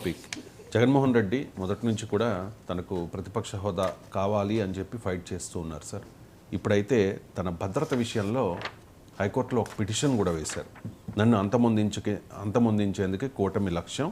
Topic Jaganmohan Reddy మొదటి నుంచి కూడా తనకు ప్రతిపక్ష హోదా కావాలి అని చెప్పి ఫైట్ చేస్తూ ఉన్నారు సార్. ఇప్పుడైతే తన భద్రత విషయంలో హైకోర్టులో ఒక పిటిషన్ కూడా వేశారు. నన్ను అంతమొందించేందుకే కూటమి లక్ష్యం,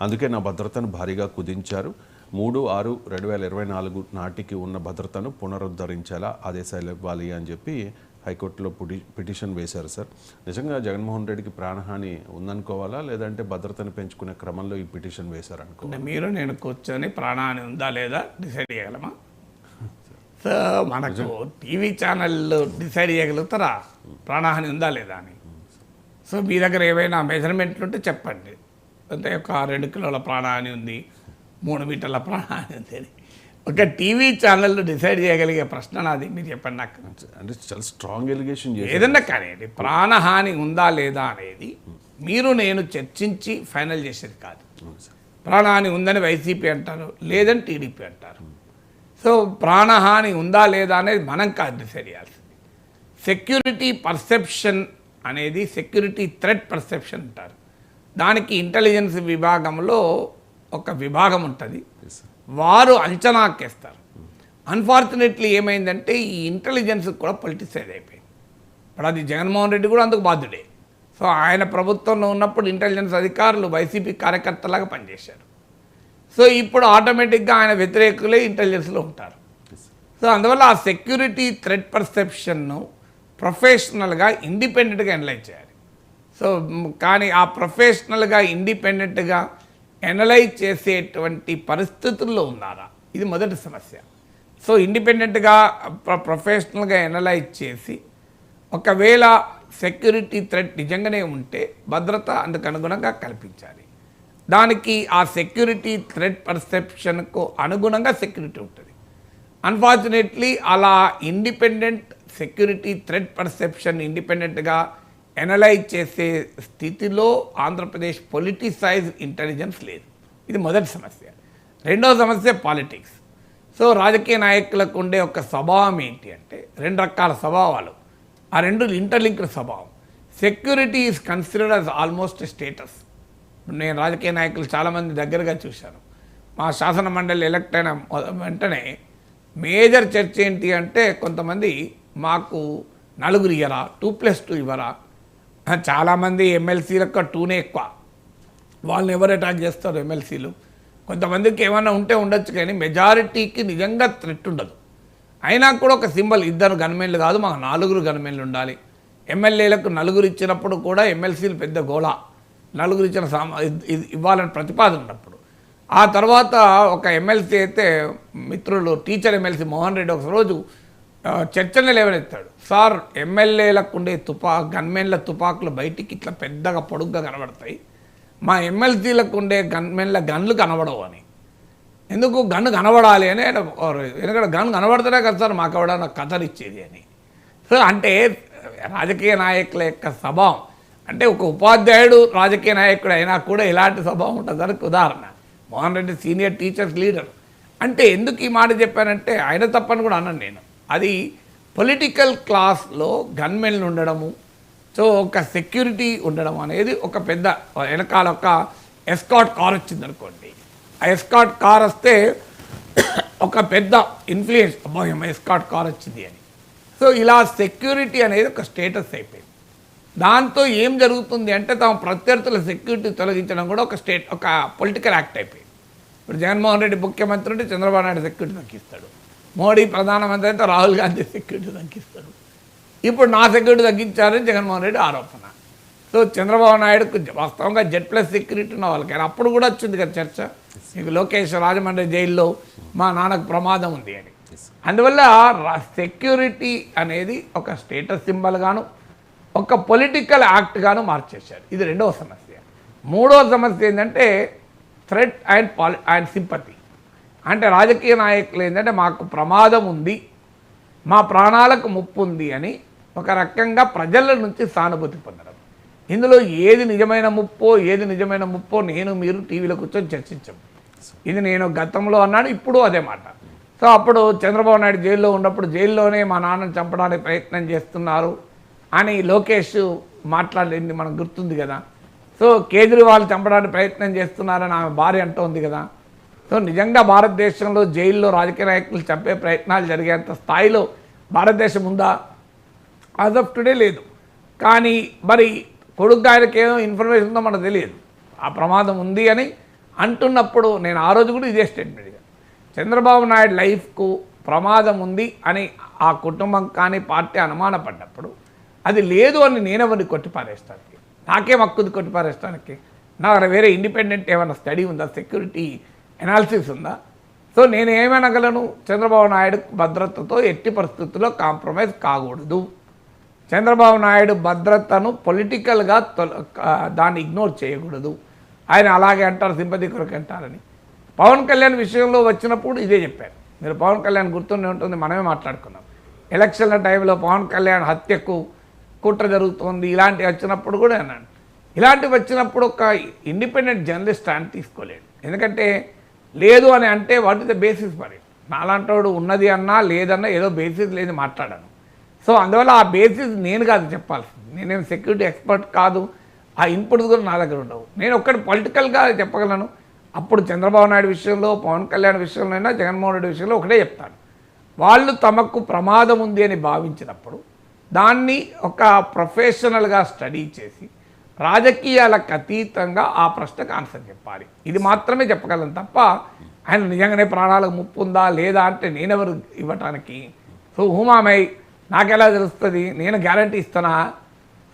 అందుకే నా భద్రతను భారీగా కుదించారు. 3/6/2024 నాటికి ఉన్న భద్రతను పునరుద్ధరించేలా ఆదేశాలు ఇవ్వాలి అని చెప్పి హైకోర్టులో పిటిషన్ వేశారు సార్. నిజంగా జగన్మోహన్ రెడ్డికి ప్రాణహాని ఉందనుకోవాలా, లేదంటే భద్రతను పెంచుకునే క్రమంలో ఈ పిటిషన్ వేశారనుకో? మీరు నేను కూర్చొని ప్రాణహాని ఉందా లేదా డిసైడ్ చేయగలమా? సో మనకు టీవీ ఛానళ్ళు డిసైడ్ చేయగలుగుతారా ప్రాణహాని ఉందా లేదా అని? సో మీ దగ్గర ఏవైనా మెజర్మెంట్లు ఉంటే చెప్పండి. అంటే ఒక 2 కిలోల ప్రాణహాని ఉంది, 3 మీటర్ల ప్రాణహాని ఉంది అని ఒక టీవీ ఛానల్లో డిసైడ్ చేయగలిగే ప్రశ్న నాది. మీరు చెప్పండి నాకు. అంటే చాలా స్ట్రాంగ్ ఎలిగేషన్ ఏదన్నా కానివ్వండి, ప్రాణహాని ఉందా లేదా అనేది మీరు నేను చర్చించి ఫైనల్ చేసేది కాదు. ప్రాణహాని ఉందని వైసీపీ అంటారు, లేదని టీడీపీ అంటారు. సో ప్రాణహాని ఉందా లేదా అనేది మనం కాదు డిసైడ్ చేయాల్సింది. సెక్యూరిటీ పర్సెప్షన్ అనేది సెక్యూరిటీ థ్రెట్ పర్సెప్షన్ అంటారు. దానికి ఇంటెలిజెన్స్ విభాగంలో ఒక విభాగం ఉంటుంది, వారు అంచనాకేస్తారు. అన్ఫార్చునేట్లీ ఏమైందంటే ఈ ఇంటెలిజెన్స్ కూడా పొలిటిసైజ్ అయిపోయింది. ఇప్పుడు అది జగన్మోహన్ రెడ్డి కూడా అందుకు బాధ్యుడే. సో ఆయన ప్రభుత్వంలో ఉన్నప్పుడు ఇంటెలిజెన్స్ అధికారులు వైసీపీ కార్యకర్తలాగా పనిచేశారు. సో ఇప్పుడు ఆటోమేటిక్గా ఆయన వ్యతిరేకులే ఇంటెలిజెన్స్లో ఉంటారు. సో అందువల్ల ఆ సెక్యూరిటీ థ్రెట్ పర్సెప్షన్ను ప్రొఫెషనల్గా ఇండిపెండెంట్గా అనలైజ్ చేయాలి. సో కానీ ఆ ప్రొఫెషనల్గా ఇండిపెండెంట్గా అనలైజ్ చేసేటువంటి పరిస్థితుల్లో ఉన్నారా, ఇది మొదటి సమస్య. సో ఇండిపెండెంట్గా ప్రొఫెషనల్గా అనలైజ్ చేసి ఒకవేళ సెక్యూరిటీ థ్రెట్ నిజంగానే ఉంటే భద్రత అందుకు అనుగుణంగా కల్పించాలి. దానికి ఆ సెక్యూరిటీ థ్రెట్ పర్సెప్షన్కు అనుగుణంగా సెక్యూరిటీ ఉంటుంది. అన్ఫార్చునేట్లీ అలా ఇండిపెండెంట్ సెక్యూరిటీ థ్రెట్ పర్సెప్షన్ ఇండిపెండెంట్గా అనలైజ్ చేసే స్థితిలో ఆంధ్రప్రదేశ్ పొలిటిసైజ్ ఇంటెలిజెన్స్ లేదు. ఇది మొదటి సమస్య. రెండవ సమస్య పాలిటిక్స్. సో రాజకీయ నాయకులకు ఉండే ఒక స్వభావం ఏంటి అంటే 2 రకాల స్వభావాలు, ఆ 2 ఇంటర్లింక్డ్ స్వభావం. Security is considered as almost status. నేను రాజకీయ నాయకులు చాలామంది దగ్గరగా చూశాను. మా శాసన మండలి ఎలక్ట్ అయిన వెంటనే మేజర్ చర్చ ఏంటి అంటే కొంతమంది మాకు 4 ఇవ్వరా, 2+2 ఇవ్వరా. చాలామంది ఎమ్మెల్సీలకు 2నే ఎక్కువ. వాళ్ళని ఎవరు అటాక్ చేస్తారు ఎమ్మెల్సీలు? కొంతమందికి ఏమైనా ఉంటే ఉండొచ్చు, కానీ మెజారిటీకి నిజంగా థ్రెట్ ఉండదు. అయినా కూడా ఒక సింబల్, 2 గన్మెన్లు కాదు మాకు 4 గన్మెన్లు ఉండాలి. ఎమ్మెల్యేలకు 4 ఇచ్చినప్పుడు కూడా ఎమ్మెల్సీలు పెద్ద గోళ, 4 ఇచ్చిన ఇవ్వాలని ప్రతిపాదన ఉన్నప్పుడు. ఆ తర్వాత ఒక ఎమ్మెల్సీ అయితే మిత్రులు టీచర్ ఎమ్మెల్సీ మోహన్ రెడ్డి ఒక రోజు చర్చనే లేవనెత్తాడు. సార్ ఎమ్మెల్యేలకు ఉండే గన్మెన్ల తుపాకులు బయటికి ఇట్లా పెద్దగా పొడుగ్గా కనబడతాయి, మా ఎమ్మెల్సీలకు ఉండే గన్లు కనబడవు అని. ఎందుకు గన్ను కనబడాలి అని, ఎందుకంటే గన్ను కనబడితేనే కదా సార్ మాకు ఎవడన్నా కథలు ఇచ్చేది అని. సో అంటే రాజకీయ నాయకుల యొక్క స్వభావం అంటే ఒక ఉపాధ్యాయుడు రాజకీయ నాయకుడు అయినా కూడా ఇలాంటి స్వభావం ఉంటుంది. దానికి ఉదాహరణ Mohan Reddy senior teachers leader. అంటే ఎందుకు ఈ మాట చెప్పానంటే ఆయన తప్పని కూడా అన్నాను నేను. అది పొలిటికల్ క్లాస్లో గన్మెన్లు ఉండడము, సో ఒక సెక్యూరిటీ ఉండడం అనేది ఒక పెద్ద వెనకాల ఒక ఎస్కాట్ కార్ వచ్చింది అనుకోండి. ఆ ఎస్కాట్ కార్ వస్తే ఒక పెద్ద ఇన్ఫ్లుయెన్స్, అబ్బాయి ఎస్కాట్ కార్ వచ్చింది అని. సో ఇలా సెక్యూరిటీ అనేది ఒక స్టేటస్ అయిపోయింది. దాంతో ఏం జరుగుతుంది అంటే తమ ప్రత్యర్థుల సెక్యూరిటీ తొలగించడం కూడా ఒక పొలిటికల్ యాక్ట్ అయిపోయింది. ఇప్పుడు జగన్మోహన్ రెడ్డి ముఖ్యమంత్రి ఉంటే చంద్రబాబు నాయుడు సెక్యూరిటీ తగ్గిస్తాడు, మోడీ ప్రధానమంత్రి అయితే రాహుల్ గాంధీ సెక్యూరిటీ తగ్గిస్తాడు. ఇప్పుడు నా సెక్యూరిటీ తగ్గించారని జగన్మోహన్ రెడ్డి ఆరోపణ. సో చంద్రబాబు నాయుడుకు వాస్తవంగా Z+ సెక్యూరిటీ ఉన్న వాళ్ళకి అప్పుడు కూడా వచ్చింది కదా చర్చ, మీకు లోకేష్ రాజమండ్రి జైల్లో మా నాన్నకు ప్రమాదం ఉంది అని. అందువల్ల సెక్యూరిటీ అనేది ఒక స్టేటస్ సింబల్ గాను ఒక పొలిటికల్ యాక్ట్ గాను మార్చేశారు. ఇది రెండవ సమస్య. మూడవ సమస్య ఏంటంటే థ్రెట్ అండ్ సింపతి. అంటే రాజకీయ నాయకులు ఏంటంటే మాకు ప్రమాదం ఉంది, మా ప్రాణాలకు ముప్పు ఉంది అని ఒక రకంగా ప్రజల నుంచి సానుభూతి పొందడం. ఇందులో ఏది నిజమైన ముప్పో నేను మీరు టీవీలో కూర్చొని చర్చించాం. ఇది నేను గతంలో అన్నాడు, ఇప్పుడు అదే మాట. సో అప్పుడు చంద్రబాబు నాయుడు జైల్లో ఉన్నప్పుడు జైల్లోనే మా నాన్నను చంపడానికి ప్రయత్నం చేస్తున్నారు అని లోకేష్ మాట్లాడింది మనకు గుర్తుంది కదా. సో కేజ్రీవాల్ చంపడానికి ప్రయత్నం చేస్తున్నారని ఆమె భార్య అంటోంది కదా. సో నిజంగా భారతదేశంలో జైల్లో రాజకీయ నాయకులు చంపే ప్రయత్నాలు జరిగేంత స్థాయిలో భారతదేశం ఉందా? యాజ్ ఆఫ్ టుడే లేదు. కానీ మరి కొడుకు ఆయనకి ఏదో ఇన్ఫర్మేషన్ ఉందో మనకు తెలియదు. ఆ ప్రమాదం ఉంది అని అంటున్నప్పుడు నేను ఆ రోజు కూడా ఇదే స్టేట్మెంట్ ఇచ్చాను. చంద్రబాబు నాయుడు లైఫ్కు ప్రమాదం ఉంది అని ఆ కుటుంబం కానీ పార్టీ అనుమానపడ్డప్పుడు అది లేదు అని నేనెవరిని కొట్టిపారేస్తానికి? నాకేం హక్కు కొట్టిపారేస్తానికి? నా వేరే ఇండిపెండెంట్ ఏమైనా స్టడీ ఉందా? సెక్యూరిటీ ఎనాలిసిస్ ఉందా? సో నేను ఏమనగలను? చంద్రబాబు నాయుడు భద్రతతో ఎట్టి పరిస్థితుల్లో కాంప్రమైజ్ కాకూడదు. చంద్రబాబు నాయుడు భద్రతను పొలిటికల్గా దాన్ని ఇగ్నోర్ చేయకూడదు. ఆయన అలాగే అంటారు, సింపతి కొరకు అంటారని. పవన్ కళ్యాణ్ విషయంలో వచ్చినప్పుడు ఇదే చెప్పారు. మీరు పవన్ కళ్యాణ్ గుర్తుండే ఉంటుంది, మనమే మాట్లాడుకున్నాం. ఎలక్షన్ల టైంలో పవన్ కళ్యాణ్ హత్యకు కుట్ర జరుగుతుంది ఇలాంటివి వచ్చినప్పుడు కూడా అన్నాను. ఇలాంటివి వచ్చినప్పుడు ఒక ఇండిపెండెంట్ జర్నలిస్ట్ స్టాండ్ తీసుకోలేడు. ఎందుకంటే లేదు అని అంటే వాట్ ఇస్ ద బేసిస్ మరి? నాలాంటోడు ఉన్నది అన్నా లేదన్నా ఏదో బేసిస్ లేదు మాట్లాడాను. సో అందువల్ల ఆ బేసిస్ నేను కాదు చెప్పాల్సింది. నేనేం సెక్యూరిటీ ఎక్స్పర్ట్ కాదు. ఆ ఇన్పుట్స్ కూడా నా దగ్గర ఉండవు. నేను ఒక్కటి పొలిటికల్గా చెప్పగలను. అప్పుడు చంద్రబాబు నాయుడు విషయంలో, పవన్ కళ్యాణ్ విషయంలో అయినా, జగన్మోహన్ రెడ్డి విషయంలో ఒకటే చెప్తాను. వాళ్ళు తమకు ప్రమాదం ఉంది అని భావించినప్పుడు దాన్ని ఒక ప్రొఫెషనల్గా స్టడీ చేసి రాజకీయాలకు అతీతంగా ఆ ప్రశ్నకు ఆన్సర్ చెప్పాలి. ఇది మాత్రమే చెప్పగలను తప్ప ఆయన నిజంగానే ప్రాణాలకు ముప్పు ఉందా లేదా అంటే నేనెవరు ఇవ్వటానికి? సో హూమామై నాకెలా తెలుస్తుంది? నేను గ్యారంటీ ఇస్తానా?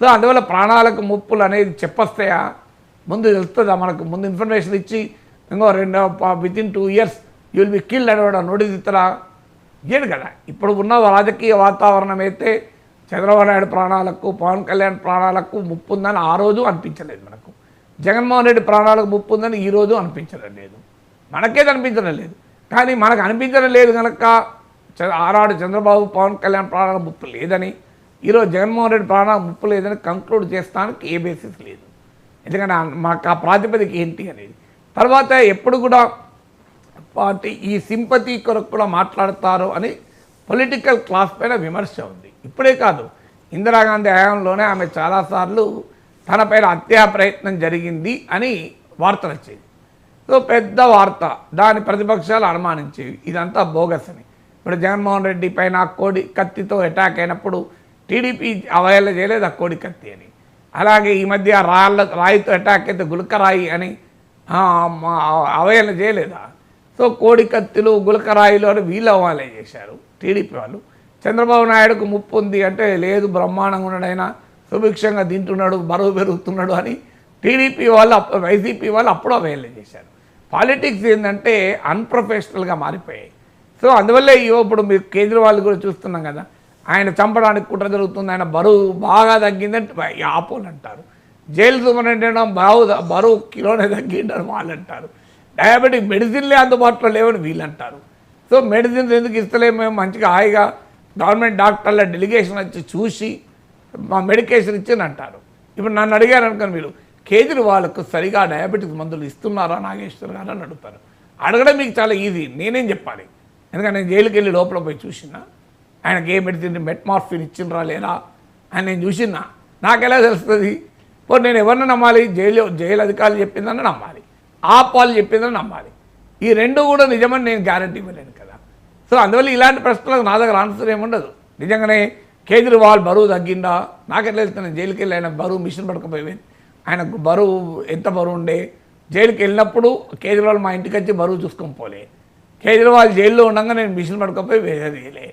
సో అందువల్ల ప్రాణాలకు ముప్పులు అనేది చెప్పొస్తాయా? ముందు తెలుస్తుందా మనకు? ముందు ఇన్ఫర్మేషన్ ఇచ్చి ఇంకో within 2 years you will be killed అనేవాడు నోటీస్ ఇస్తారా? ఇయ్యడు కదా. ఇప్పుడు ఉన్న రాజకీయ వాతావరణం అయితే చంద్రబాబు నాయుడు ప్రాణాలకు, పవన్ కళ్యాణ్ ప్రాణాలకు ముప్పు ఉందని ఆ రోజు అనిపించలేదు మనకు. జగన్మోహన్ రెడ్డి ప్రాణాలకు ముప్పు ఉందని ఈ రోజు అనిపించడం లేదు. మనకేది అనిపించడం లేదు. కానీ మనకు అనిపించడం లేదు కనుక ఆనాడు చంద్రబాబు, పవన్ కళ్యాణ్ ప్రాణాలకు ముప్పు లేదని, ఈరోజు జగన్మోహన్ రెడ్డి ప్రాణాలకు ముప్పు లేదని కంక్లూడ్ చేస్తానికి ఏ బేసిస్ లేదు. ఎందుకంటే మాకు ఆ ప్రాతిపదిక ఏంటి అనేది. తర్వాత ఎప్పుడు కూడా పార్టీ ఈ సింపతి కొరకు కూడా మాట్లాడతారు అని పొలిటికల్ క్లాస్ పైన విమర్శ ఉంది. ఇప్పుడే కాదు, ఇందిరాగాంధీ హయాంలోనే ఆమె చాలాసార్లు తనపైన హత్యా ప్రయత్నం జరిగింది అని వార్తలు వచ్చేది. సో పెద్ద వార్త, దాని ప్రతిపక్షాలు అనుమానించేవి ఇదంతా బోగస్ అని. ఇప్పుడు జగన్మోహన్ రెడ్డి పైన కోడి కత్తితో అటాక్ అయినప్పుడు టీడీపీ అవహేళన చేయలేదు ఆ కోడి కత్తి అని. అలాగే ఈ మధ్య రాయితో అటాక్ అయితే గులకరాయి అని అవహేళన చేయలేదా? సో కోడి కత్తిలు, గులకరాయిలు అని వీళ్ళు అవహేళన చేశారు టీడీపీ వాళ్ళు. చంద్రబాబు నాయుడుకు ముప్పు ఉంది అంటే లేదు, బ్రహ్మాండంగా ఉన్నాడైనా, సుభిక్షంగా తింటున్నాడు, బరువు పెరుగుతున్నాడు అని టీడీపీ వాళ్ళు, వైసీపీ వాళ్ళు అప్పుడు అవహేళన చేశారు. పాలిటిక్స్ ఏంటంటే అన్ప్రొఫెషనల్గా మారిపోయాయి. సో అందువల్లే ఇప్పుడు మీరు కేజ్రీవాల్ కూడా చూస్తున్నాం కదా, ఆయన చంపడానికి కుట్ర జరుగుతుంది, ఆయన బరువు బాగా తగ్గిందంటే ఆపోలు అంటారు. జైలు సూపరింటెండెంట్ బరువు కిలోనే తగ్గిందని వాళ్ళు అంటారు. డయాబెటిక్ మెడిసిన్లే అందుబాటులో లేవని వీళ్ళు అంటారు. సో మెడిసిన్స్ ఎందుకు ఇస్తలేము మేము, మంచిగా హాయిగా గవర్నమెంట్ డాక్టర్ల డెలిగేషన్ వచ్చి చూసి మా మెడికేషన్ ఇచ్చింది అంటారు. ఇప్పుడు నన్ను అడిగారు అనుకోని మీరు, కేజ్రీవాల్కు సరిగా డయాబెటిక్స్ మందులు ఇస్తున్నారా నాగేశ్వర్ గారు అని అడుగుతారు. అడగడం మీకు చాలా ఈజీ, నేనేం చెప్పాలి? ఎందుకంటే నేను జైలుకి వెళ్ళి లోపల పోయి చూసినా ఆయనకి ఏ మెడిసిన్ మెట్మార్ఫిన్ ఇచ్చిండ్రా లేరా అని నేను చూసినా నాకు ఎలా తెలుస్తుంది? పోనీ నేను ఎవరిని నమ్మాలి? జైలు అధికారులు చెప్పిందని నమ్మాలి, వాళ్ళు చెప్పిందని నమ్మాలి. ఈ రెండు కూడా నిజమని నేను గ్యారంటీ ఇవ్వలేను కదా. సో అందువల్ల ఇలాంటి ప్రశ్నలకు నా దగ్గర ఆన్సర్ ఏముండదు. నిజంగానే కేజ్రీవాల్ బరువు తగ్గిందా నాకెట్లా వెళ్తున్నాను? జైలుకి వెళ్ళి ఆయన బరువు మిషన్ పడకపోయేది, ఆయనకు బరువు ఎంత బరువు ఉండే? జైలుకి వెళ్ళినప్పుడు కేజ్రీవాల్ మా ఇంటికి వచ్చి బరువు చూసుకొని పోలే. కేజ్రీవాల్ జైల్లో ఉండగా నేను మిషన్ పడకపోయి వేయలే.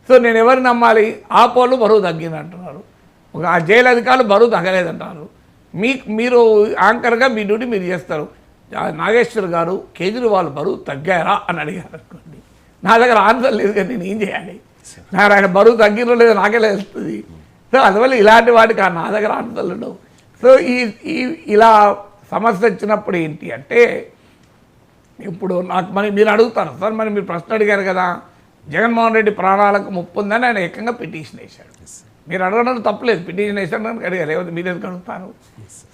సో నేను ఎవరిని నమ్మాలి? పోలు బరువు తగ్గింది అంటున్నారు, ఆ జైలు అధికారులు బరువు తగ్గలేదంటారు. మీరు యాంకర్గా మీ డ్యూటీ మీరు చేస్తారు. నాగేశ్వర్ గారు కేజ్రీవాల్ బరువు తగ్గారా అని అడిగారు అనుకోండి, నా దగ్గర ఆన్సర్ లేదు కానీ నేను ఏం చేయాలి? నాకు ఆయన బరువు తగ్గిరో లేదో నాకెలా తెలుస్తుంది? సో అందువల్ల ఇలాంటి వాటికి నా దగ్గర ఆన్సర్లు ఉండవు. సో ఇలా సమస్య వచ్చినప్పుడు ఏంటి అంటే, ఇప్పుడు నాకు మీరు అడుగుతారు సార్, మరి మీరు ప్రశ్న అడిగారు కదా, జగన్మోహన్ రెడ్డి ప్రాణాలకు ముప్పు ఉందని ఆయన ఏకంగా పిటిషన్ వేశాడు. మీరు అడగడం తప్పలేదు, పిటిషన్ వేసాడని అడిగారు, లేకపోతే మీరు ఎందుకు అడుగుతారు?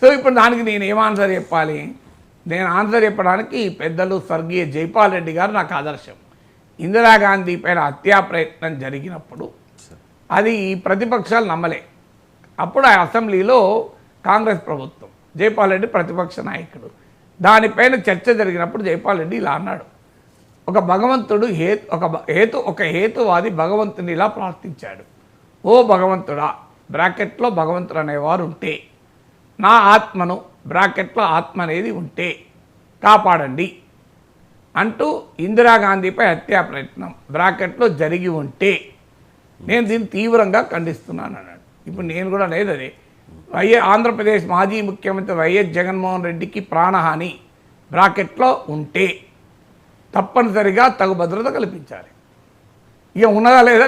సో ఇప్పుడు దానికి నేను ఏం ఆన్సర్ చెప్పాలి? నేను ఆన్సర్ చెప్పడానికి పెద్దలు స్వర్గీయ జైపాల్ రెడ్డి గారు నాకు ఆదర్శం. ఇందిరాగాంధీ పైన హత్యా ప్రయత్నం జరిగినప్పుడు అది ప్రతిపక్షాలు నమ్మలే. అప్పుడు ఆ అసెంబ్లీలో కాంగ్రెస్ ప్రభుత్వం జైపాల్ రెడ్డి ప్రతిపక్ష నాయకుడు. దానిపైన చర్చ జరిగినప్పుడు జైపాల్ రెడ్డి ఇలా అన్నాడు, ఒక భగవంతుడు ఒక హేతువాది భగవంతుని ఇలా ప్రార్థించాడు, ఓ భగవంతుడా బ్రాకెట్లో భగవంతుడు అనేవారు ఉంటే, నా ఆత్మను బ్రాకెట్లో ఆత్మ అనేది ఉంటే కాపాడండి అంటూ ఇందిరాగాంధీపై హత్యా ప్రయత్నం బ్రాకెట్లో జరిగి ఉంటే నేను దీన్ని తీవ్రంగా ఖండిస్తున్నాను అన్నాడు. ఇప్పుడు నేను కూడా లేదు అదే, ఆంధ్రప్రదేశ్ మాజీ ముఖ్యమంత్రి వైఎస్ జగన్మోహన్ రెడ్డికి ప్రాణహాని బ్రాకెట్లో ఉంటే తప్పనిసరిగా తగు భద్రత కల్పించాలి. ఇక ఉన్నదా లేదా